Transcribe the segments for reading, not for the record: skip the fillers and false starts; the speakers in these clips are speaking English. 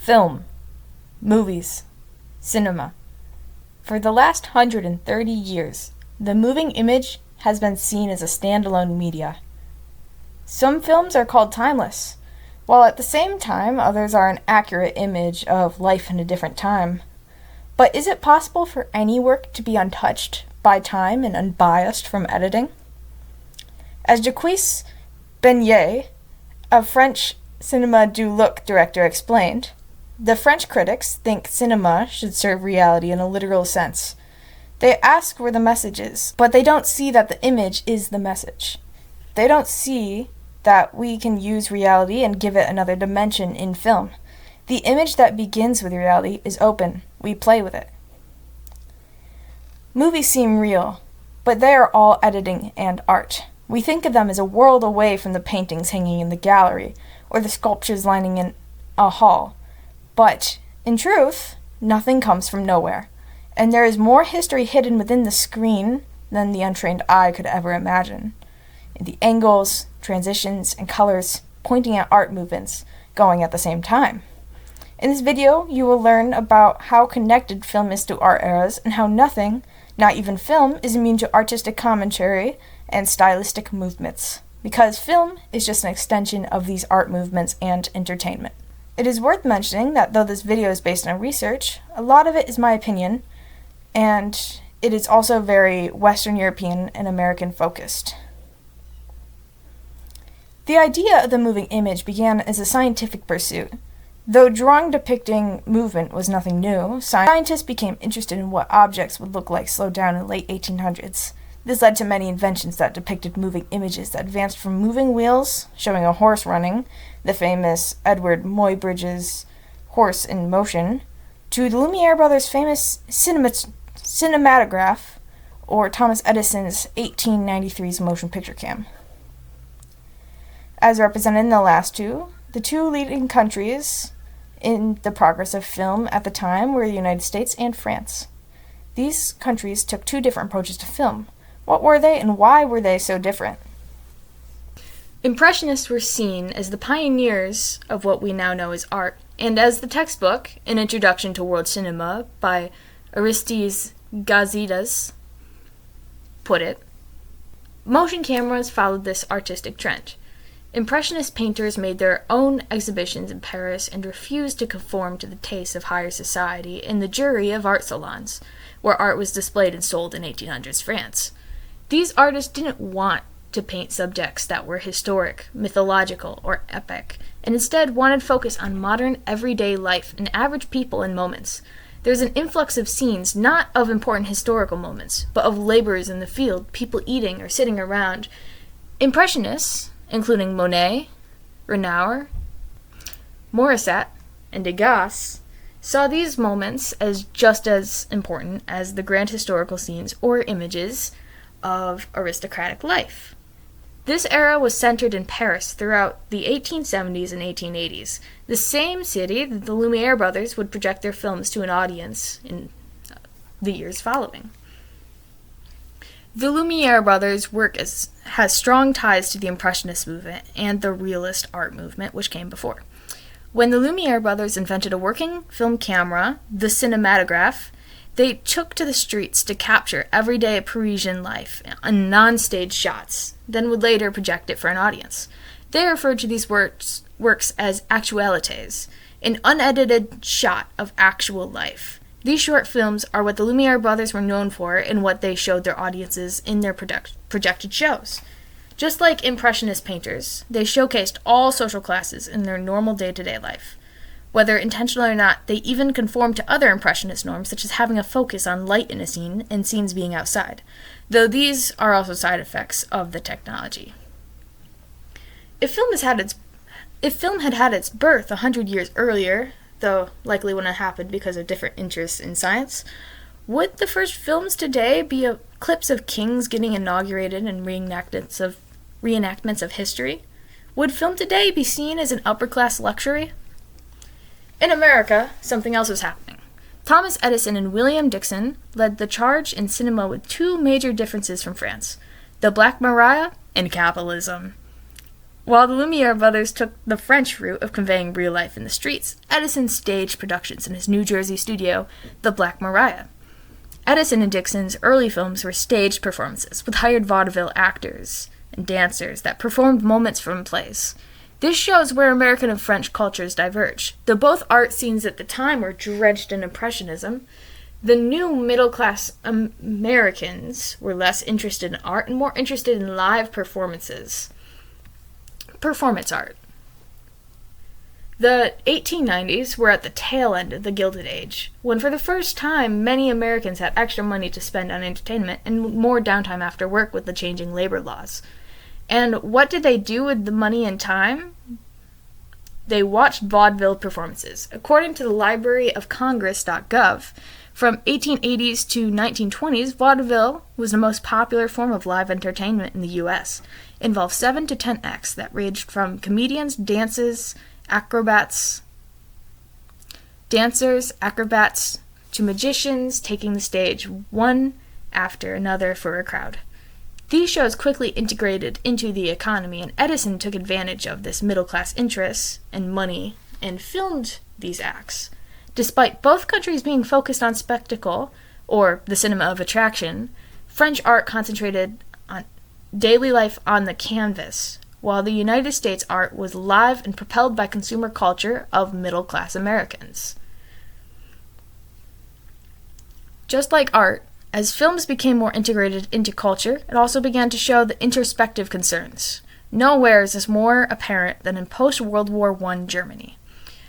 Film, movies, cinema. For the last 130 years, the moving image has been seen as a standalone media. Some films are called timeless, while at the same time others are an accurate image of life in a different time. But is it possible for any work to be untouched by time and unbiased from editing? As Jacques Beignet, a French cinema du look director, explained, the French critics think cinema should serve reality in a literal sense. They ask where the message is, but they don't see that the image is the message. They don't see that we can use reality and give it another dimension in film. The image that begins with reality is open. We play with it. Movies seem real, but they are all editing and art. We think of them as a world away from the paintings hanging in the gallery or the sculptures lining in a hall. But, in truth, nothing comes from nowhere, and there is more history hidden within the screen than the untrained eye could ever imagine. In the angles, transitions, and colors pointing at art movements going at the same time. In this video, you will learn about how connected film is to art eras and how nothing, not even film, is immune to artistic commentary and stylistic movements, because film is just an extension of these art movements and entertainment. It is worth mentioning that though this video is based on research, a lot of it is my opinion, and it is also very Western European and American focused. The idea of the moving image began as a scientific pursuit. Though drawing depicting movement was nothing new, scientists became interested in what objects would look like slowed down in the late 1800s. This led to many inventions that depicted moving images that advanced from moving wheels, showing a horse running, the famous Edward Muybridge's horse in motion, to the Lumiere brothers' famous cinematograph, or Thomas Edison's 1893's motion picture cam. As represented in the last two, the two leading countries in the progress of film at the time were the United States and France. These countries took two different approaches to film. What were they, and why were they so different? Impressionists were seen as the pioneers of what we now know as art, and as the textbook, An Introduction to World Cinema by Aristides Gazidas put it, motion cameras followed this artistic trend. Impressionist painters made their own exhibitions in Paris and refused to conform to the tastes of higher society in the jury of art salons, where art was displayed and sold in 1800s France. These artists didn't want to paint subjects that were historic, mythological, or epic, and instead wanted focus on modern, everyday life and average people and moments. There's an influx of scenes, not of important historical moments, but of laborers in the field, people eating or sitting around. Impressionists, including Monet, Renoir, Morisset, and Degas, saw these moments as just as important as the grand historical scenes or images of aristocratic life. This era was centered in Paris throughout the 1870s and 1880s, the same city that the Lumiere brothers would project their films to an audience in the years following. The Lumiere brothers' work has strong ties to the Impressionist movement and the Realist art movement, which came before. When the Lumiere brothers invented a working film camera, the cinematograph, they took to the streets to capture everyday Parisian life on non-staged shots, then would later project it for an audience. They referred to these works as actualities, an unedited shot of actual life. These short films are what the Lumiere brothers were known for and what they showed their audiences in their projected shows. Just like Impressionist painters, they showcased all social classes in their normal day-to-day life. Whether intentional or not, they even conformed to other Impressionist norms, such as having a focus on light in a scene and scenes being outside, though these are also side effects of the technology. If film had had its birth 100 years earlier, though likely wouldn't have happened because of different interests in science, would the first films today be clips of kings getting inaugurated and reenactments of history? Would film today be seen as an upper-class luxury? In America, something else was happening. Thomas Edison and William Dixon led the charge in cinema with two major differences from France: the Black Maria and capitalism. While the Lumiere brothers took the French route of conveying real life in the streets, Edison staged productions in his New Jersey studio, the Black Maria. Edison and Dixon's early films were staged performances with hired vaudeville actors and dancers that performed moments from plays. This shows where American and French cultures diverge. Though both art scenes at the time were drenched in Impressionism, the new middle-class Americans were less interested in art and more interested in live performances. Performance art. The 1890s were at the tail end of the Gilded Age, when for the first time many Americans had extra money to spend on entertainment and more downtime after work with the changing labor laws. And what did they do with the money and time? They watched vaudeville performances. According to the Library of Congress.gov, from 1880s to 1920s, vaudeville was the most popular form of live entertainment in the U.S. It involved 7 to 10 acts that ranged from comedians, dancers, acrobats, to magicians taking the stage one after another for a crowd. These shows quickly integrated into the economy, and Edison took advantage of this middle-class interest and money and filmed these acts. Despite both countries being focused on spectacle, or the cinema of attraction, French art concentrated on daily life on the canvas, while the United States art was live and propelled by consumer culture of middle-class Americans. Just like art, as films became more integrated into culture, it also began to show the introspective concerns. Nowhere is this more apparent than in post-World War I Germany.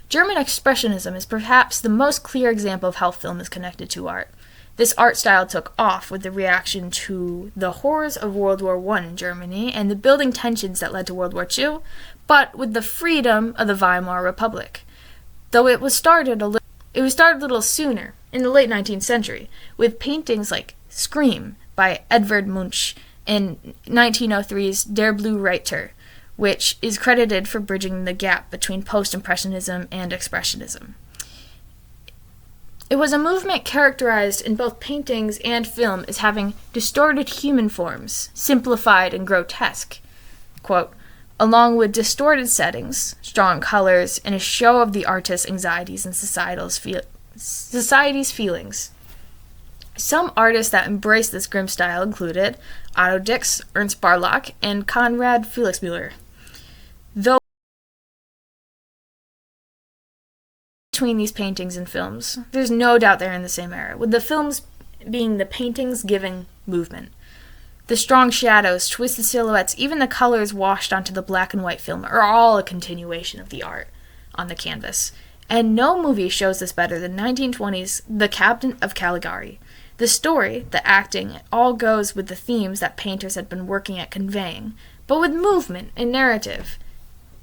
German Expressionism is perhaps the most clear example of how film is connected to art. This art style took off with the reaction to the horrors of World War I in Germany and the building tensions that led to World War II, but with the freedom of the Weimar Republic. Though it was started a little sooner, in the late 19th century, with paintings like Scream by Edvard Munch and 1903's Der Blue Reiter, which is credited for bridging the gap between post-impressionism and expressionism. It was a movement characterized in both paintings and film as having distorted human forms, simplified and grotesque, quote, along with distorted settings, strong colors, and a show of the artist's anxieties and society's feelings. Some artists that embraced this grim style included Otto Dix, Ernst Barlach, and Konrad Felixmüller. Though between these paintings and films, there's no doubt they're in the same era, with the films being the paintings giving movement. The strong shadows, twisted silhouettes, even the colors washed onto the black and white film are all a continuation of the art on the canvas. And no movie shows this better than 1920's The Captain of Caligari. The story, the acting, it all goes with the themes that painters had been working at conveying, but with movement and narrative.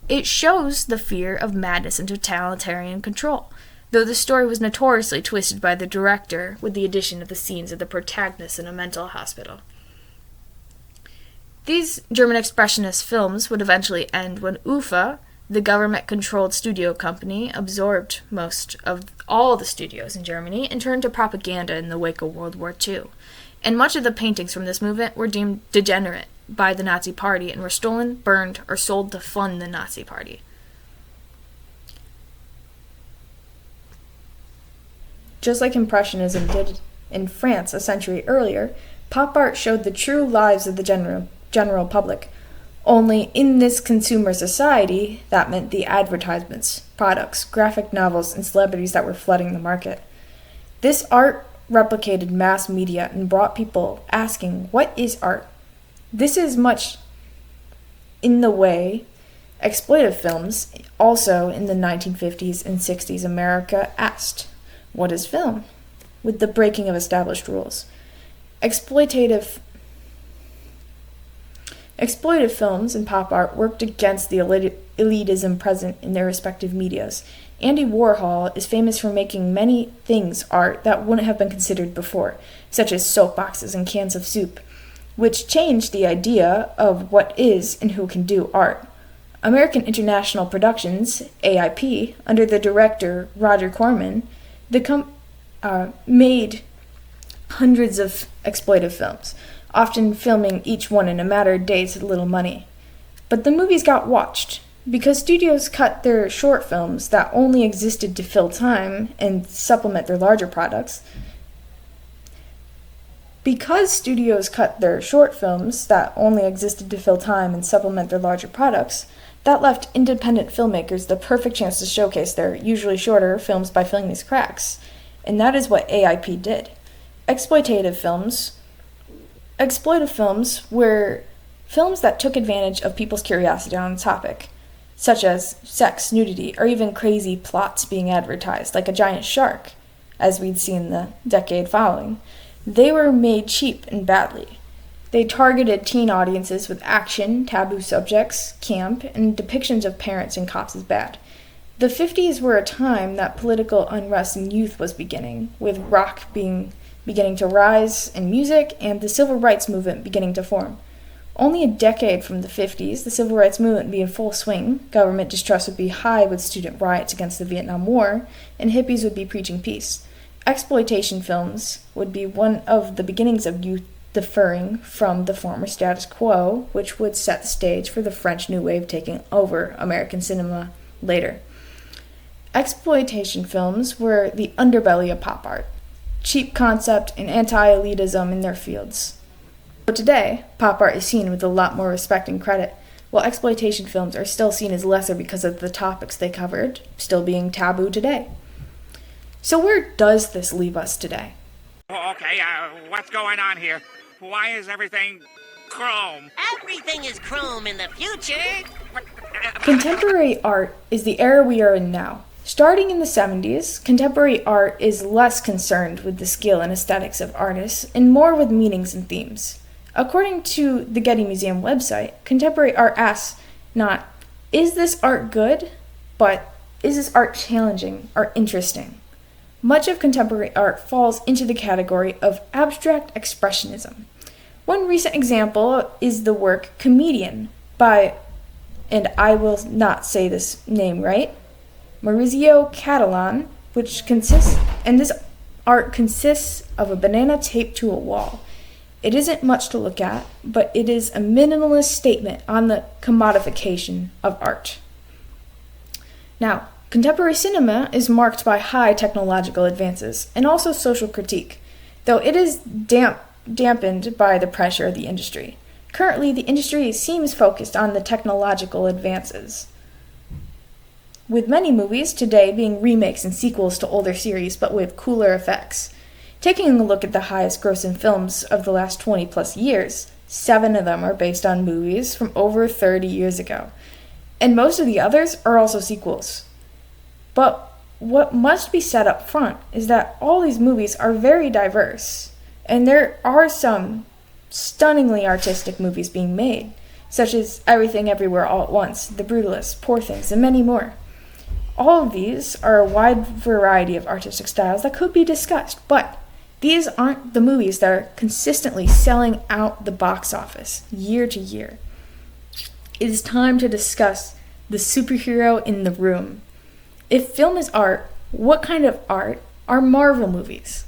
It shows the fear of madness and totalitarian control, though the story was notoriously twisted by the director with the addition of the scenes of the protagonist in a mental hospital. These German Expressionist films would eventually end when UFA, the government-controlled studio company, absorbed most of all the studios in Germany and turned to propaganda in the wake of World War II. And much of the paintings from this movement were deemed degenerate by the Nazi Party and were stolen, burned, or sold to fund the Nazi Party. Just like Impressionism did in France a century earlier, pop art showed the true lives of the general public. Only in this consumer society, that meant the advertisements, products, graphic novels, and celebrities that were flooding the market. This art replicated mass media and brought people asking, what is art? This is much in the way exploitive films, also in the 1950s and 60s, America asked, what is film? With the breaking of established rules. Exploitative films and pop art worked against the elitism present in their respective medias. Andy Warhol is famous for making many things art that wouldn't have been considered before, such as soapboxes and cans of soup, which changed the idea of what is and who can do art. American International Productions, AIP, under the director Roger Corman, made hundreds of exploitive films, often filming each one in a matter of days with little money. But the movies got watched because studios cut their short films that only existed to fill time and supplement their larger products. Because studios cut their short films that only existed to fill time and supplement their larger products, that left independent filmmakers the perfect chance to showcase their usually shorter films by filling these cracks. And that is what AIP did. Exploitative films were films that took advantage of people's curiosity on a topic, such as sex, nudity, or even crazy plots being advertised, like a giant shark, as we'd seen the decade following. They were made cheap and badly. They targeted teen audiences with action, taboo subjects, camp, and depictions of parents and cops as bad. The 50s were a time that political unrest in youth was beginning, with rock beginning to rise in music and the civil rights movement beginning to form. Only a decade from the 50s, the civil rights movement would be in full swing, government distrust would be high with student riots against the Vietnam War, and hippies would be preaching peace. Exploitation films would be one of the beginnings of youth differing from the former status quo, which would set the stage for the French New Wave taking over American cinema later. Exploitation films were the underbelly of pop art, cheap concept and anti-elitism in their fields. But today, pop art is seen with a lot more respect and credit, while exploitation films are still seen as lesser because of the topics they covered still being taboo today. So where does this leave us today? Okay, what's going on here? Why is everything chrome? Everything is chrome in the future. Contemporary art is the era we are in now. Starting in the 70s, contemporary art is less concerned with the skill and aesthetics of artists and more with meanings and themes. According to the Getty Museum website, contemporary art asks not, is this art good, but is this art challenging or interesting? Much of contemporary art falls into the category of abstract expressionism. One recent example is the work Comedian by, and I will not say this name right, Maurizio Catalan, this art consists of a banana taped to a wall. It isn't much to look at, but it is a minimalist statement on the commodification of art. Now, contemporary cinema is marked by high technological advances and also social critique, though it is dampened by the pressure of the industry. Currently, the industry seems focused on the technological advances, with many movies today being remakes and sequels to older series but with cooler effects. Taking a look at the highest grossing films of the last 20 plus years, 7 of them are based on movies from over 30 years ago, and most of the others are also sequels. But what must be said up front is that all these movies are very diverse, and there are some stunningly artistic movies being made, such as Everything Everywhere All at Once, The Brutalist, Poor Things, and many more. All of these are a wide variety of artistic styles that could be discussed, but these aren't the movies that are consistently selling out the box office year to year. It is time to discuss the superhero in the room. If film is art, what kind of art are Marvel movies?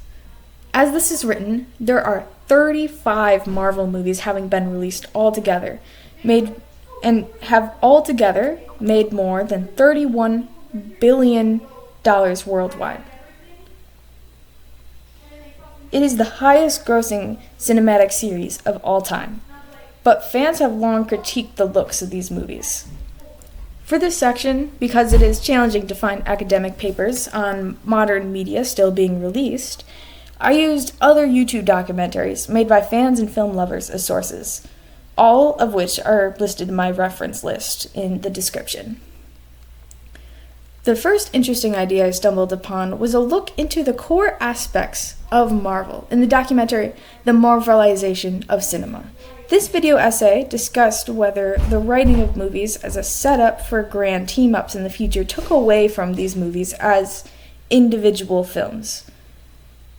As this is written, there are 35 Marvel movies having been released altogether, made more than $31 billion worldwide. It is the highest grossing cinematic series of all time, but fans have long critiqued the looks of these movies. For this section, because it is challenging to find academic papers on modern media still being released, I used other YouTube documentaries made by fans and film lovers as sources, all of which are listed in my reference list in the description. The first interesting idea I stumbled upon was a look into the core aspects of Marvel in the documentary The Marvelization of Cinema. This video essay discussed whether the writing of movies as a setup for grand team-ups in the future took away from these movies as individual films.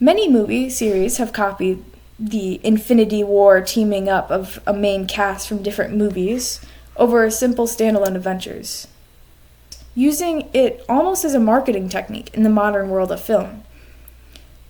Many movie series have copied the Infinity War teaming up of a main cast from different movies over simple standalone adventures, using it almost as a marketing technique in the modern world of film.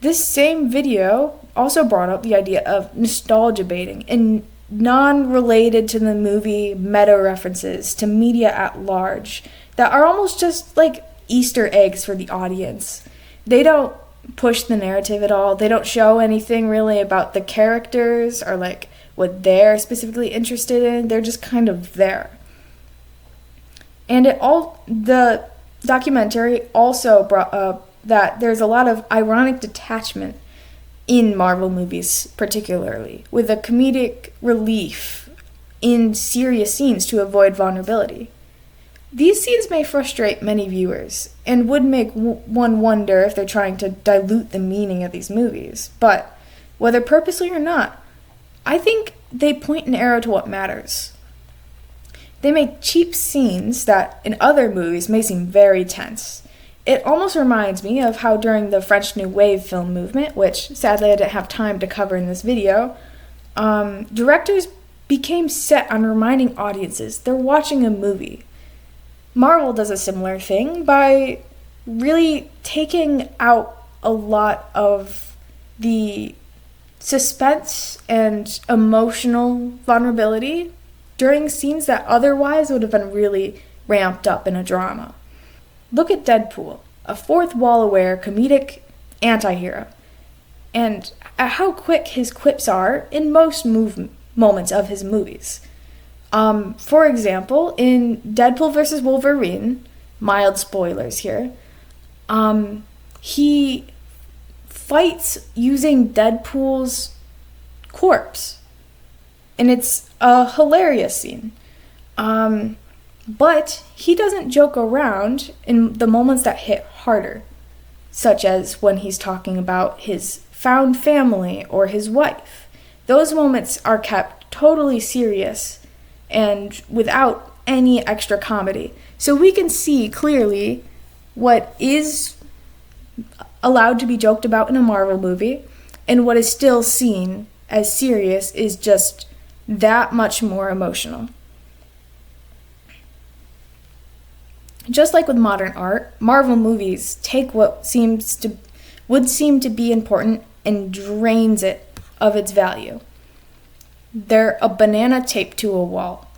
This same video also brought up the idea of nostalgia baiting and non-related to the movie meta references to media at large that are almost just like Easter eggs for the audience. They don't push the narrative at all. They don't show anything really about the characters or like what they're specifically interested in. They're just kind of there. And the documentary also brought up that there's a lot of ironic detachment in Marvel movies, particularly, with a comedic relief in serious scenes to avoid vulnerability. These scenes may frustrate many viewers and would make one wonder if they're trying to dilute the meaning of these movies, but whether purposely or not, I think they point an arrow to what matters. They make cheap scenes that in other movies may seem very tense. It almost reminds me of how during the French New Wave film movement, which sadly I didn't have time to cover in this video, directors became set on reminding audiences they're watching a movie. Marvel does a similar thing by really taking out a lot of the suspense and emotional vulnerability during scenes that otherwise would have been really ramped up in a drama. Look at Deadpool, a fourth wall-aware comedic anti-hero, and at how quick his quips are in most moments of his movies. For example, in Deadpool vs. Wolverine, mild spoilers here, he fights using Deadpool's corpse, and it's a hilarious scene. But he doesn't joke around in the moments that hit harder, such as when he's talking about his found family or his wife. Those moments are kept totally serious and without any extra comedy. So we can see clearly what is allowed to be joked about in a Marvel movie and what is still seen as serious is just that much more emotional. Just like with modern art, Marvel movies take what would seem to be important and drains it of its value. They're a banana taped to a wall.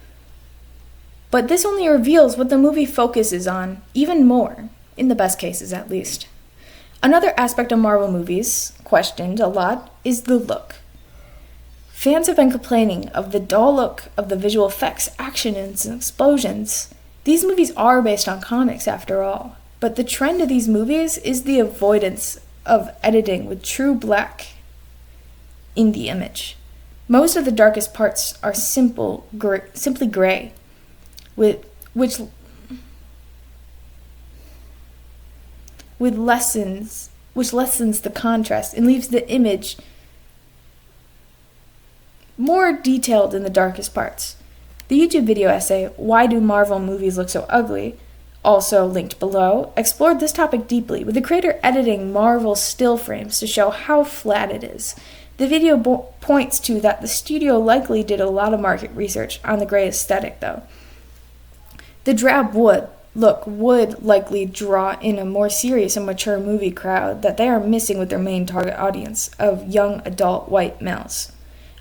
But this only reveals what the movie focuses on even more, in the best cases at least. Another aspect of Marvel movies, questioned a lot, is the look. Fans have been complaining of the dull look of the visual effects, action, and explosions. These movies are based on comics, after all, but the trend of these movies is the avoidance of editing with true black in the image. Most of the darkest parts are simply gray, which lessens the contrast and leaves the image more detailed in the darkest parts. The YouTube video essay, Why Do Marvel Movies Look So Ugly?, also linked below, explored this topic deeply, with the creator editing Marvel still frames to show how flat it is. The video points to that the studio likely did a lot of market research on the gray aesthetic, though. The drab look would likely draw in a more serious and mature movie crowd that they are missing with their main target audience of young adult white males.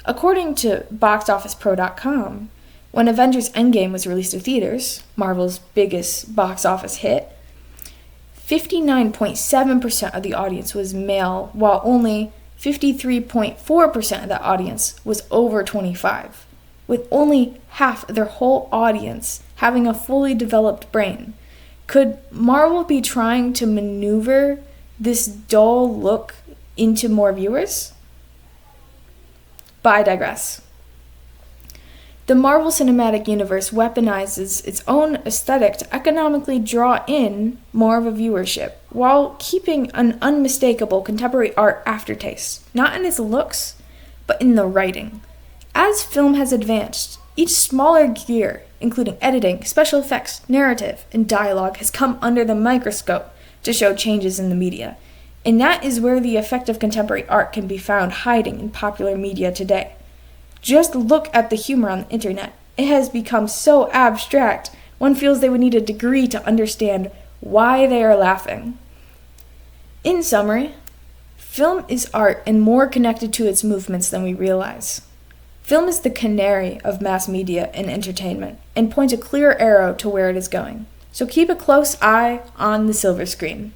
According to BoxOfficePro.com, when Avengers Endgame was released to theaters, Marvel's biggest box office hit, 59.7% of the audience was male, while only 53.4% of the audience was over 25, with only half of their whole audience having a fully developed brain. Could Marvel be trying to maneuver this dull look into more viewers? But I digress. The Marvel Cinematic Universe weaponizes its own aesthetic to economically draw in more of a viewership, while keeping an unmistakable contemporary art aftertaste, not in its looks, but in the writing. As film has advanced, each smaller gear, including editing, special effects, narrative, and dialogue, has come under the microscope to show changes in the media. And that is where the effect of contemporary art can be found hiding in popular media today. Just look at the humor on the internet. It has become so abstract, one feels they would need a degree to understand why they are laughing. In summary, film is art and more connected to its movements than we realize. Film is the canary of mass media and entertainment, and points a clear arrow to where it is going. So keep a close eye on the silver screen.